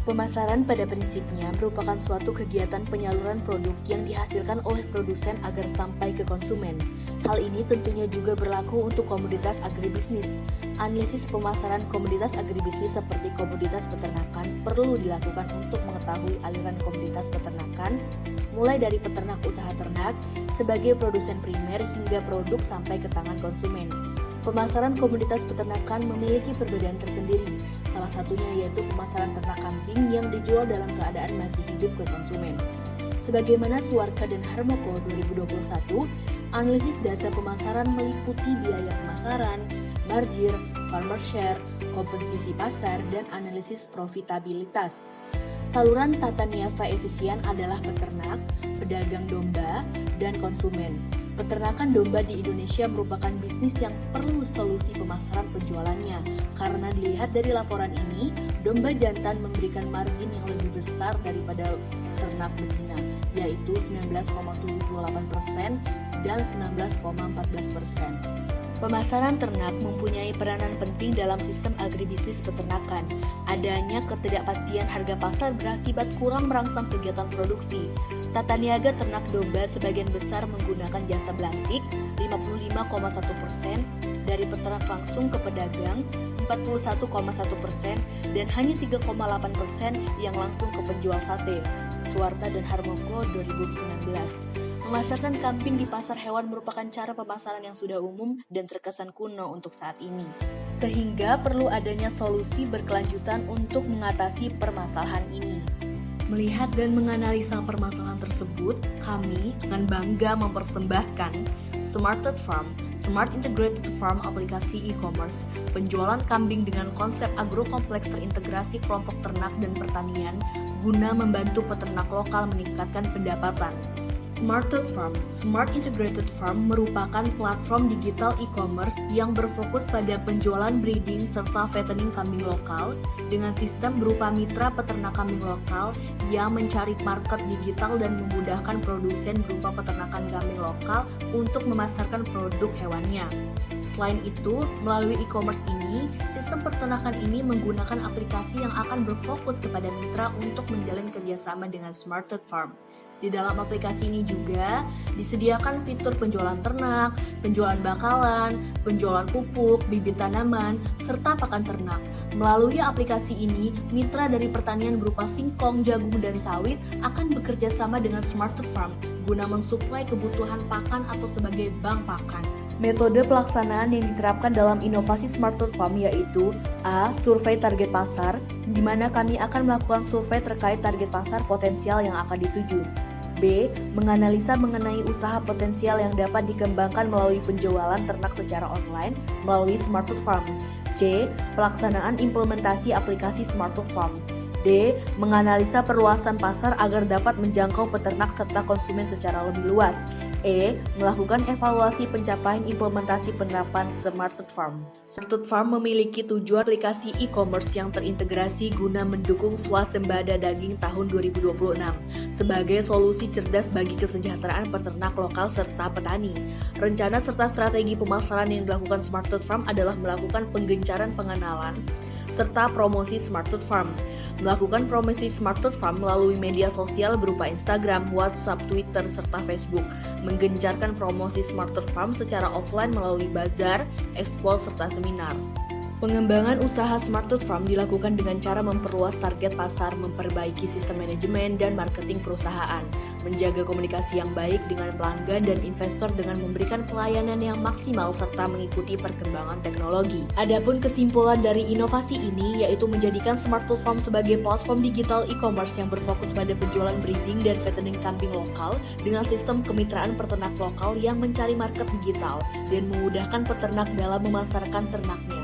Pemasaran pada prinsipnya merupakan suatu kegiatan penyaluran produk yang dihasilkan oleh produsen agar sampai ke konsumen. Hal ini tentunya juga berlaku untuk komoditas agribisnis. Analisis pemasaran komoditas agribisnis seperti komoditas peternakan perlu dilakukan untuk mengetahui aliran komoditas peternakan, mulai dari peternak usaha ternak sebagai produsen primer hingga produk sampai ke tangan konsumen. Pemasaran komoditas peternakan memiliki perbedaan tersendiri, salah satunya yaitu pemasaran ternak kambing yang dijual dalam keadaan masih hidup ke konsumen. Sebagaimana Suwarka dan Harmoko 2021, analisis data pemasaran meliputi biaya pemasaran, margin, farmer share, kompetisi pasar, dan analisis profitabilitas. Saluran tata niaga efisien adalah peternak, pedagang domba, dan konsumen. Peternakan domba di Indonesia merupakan bisnis yang perlu solusi pemasaran penjualannya. Karena dilihat dari laporan ini, domba jantan memberikan margin yang lebih besar daripada ternak betina, yaitu 19,78% dan 19,14%. Pemasaran ternak mempunyai peranan penting dalam sistem agribisnis peternakan. Adanya ketidakpastian harga pasar berakibat kurang merangsang kegiatan produksi. Tata niaga ternak domba sebagian besar menggunakan jasa belantik 55,1%, dari peternak langsung ke pedagang 41,1%, dan hanya 3,8% yang langsung ke penjual sate. Suwarta dan Harmoko 2019. Memasarkan kambing di pasar hewan merupakan cara pemasaran yang sudah umum dan terkesan kuno untuk saat ini. Sehingga perlu adanya solusi berkelanjutan untuk mengatasi permasalahan ini. Melihat dan menganalisa permasalahan tersebut, kami akan bangga mempersembahkan Smarted Farm, Smart Integrated Farm aplikasi e-commerce, penjualan kambing dengan konsep agrokompleks terintegrasi kelompok ternak dan pertanian guna membantu peternak lokal meningkatkan pendapatan. Smarted Farm, Smart Integrated Farm merupakan platform digital e-commerce yang berfokus pada penjualan breeding serta fattening kambing lokal dengan sistem berupa mitra peternak kambing lokal yang mencari market digital dan memudahkan produsen berupa peternakan kambing lokal untuk memasarkan produk hewannya. Selain itu, melalui e-commerce ini, sistem peternakan ini menggunakan aplikasi yang akan berfokus kepada mitra untuk menjalin kerjasama dengan Smarted Farm. Di dalam aplikasi ini juga disediakan fitur penjualan ternak, penjualan bakalan, penjualan pupuk, bibit tanaman, serta pakan ternak. Melalui aplikasi ini, mitra dari pertanian berupa singkong, jagung, dan sawit akan bekerja sama dengan Smarted Farm guna mensuplai kebutuhan pakan atau sebagai bank pakan. Metode pelaksanaan yang diterapkan dalam inovasi Smarted Farm yaitu A. Survei target pasar, di mana kami akan melakukan survei terkait target pasar potensial yang akan dituju. B. Menganalisa mengenai usaha potensial yang dapat dikembangkan melalui penjualan ternak secara online melalui Smarted Farm. C. Pelaksanaan implementasi aplikasi Smarted Farm. D. Menganalisa perluasan pasar agar dapat menjangkau peternak serta konsumen secara lebih luas. E. Melakukan evaluasi pencapaian implementasi penerapan Smarted Farm. Smarted Farm memiliki tujuan aplikasi e-commerce yang terintegrasi guna mendukung swasembada daging tahun 2026 sebagai solusi cerdas bagi kesejahteraan peternak lokal serta petani. Rencana serta strategi pemasaran yang dilakukan Smarted Farm adalah melakukan penggencaran pengenalan serta promosi Smarted Farm. Melakukan promosi Smarted Farm melalui media sosial berupa Instagram, WhatsApp, Twitter, serta Facebook. Menggencarkan promosi Smarted Farm secara offline melalui bazar, expo, serta seminar. Pengembangan usaha Smarted Farm dilakukan dengan cara memperluas target pasar, memperbaiki sistem manajemen dan marketing perusahaan, menjaga komunikasi yang baik dengan pelanggan dan investor dengan memberikan pelayanan yang maksimal serta mengikuti perkembangan teknologi. Adapun kesimpulan dari inovasi ini yaitu menjadikan Smarted Farm sebagai platform digital e-commerce yang berfokus pada penjualan breeding dan fattening kambing lokal dengan sistem kemitraan peternak lokal yang mencari market digital dan memudahkan peternak dalam memasarkan ternaknya.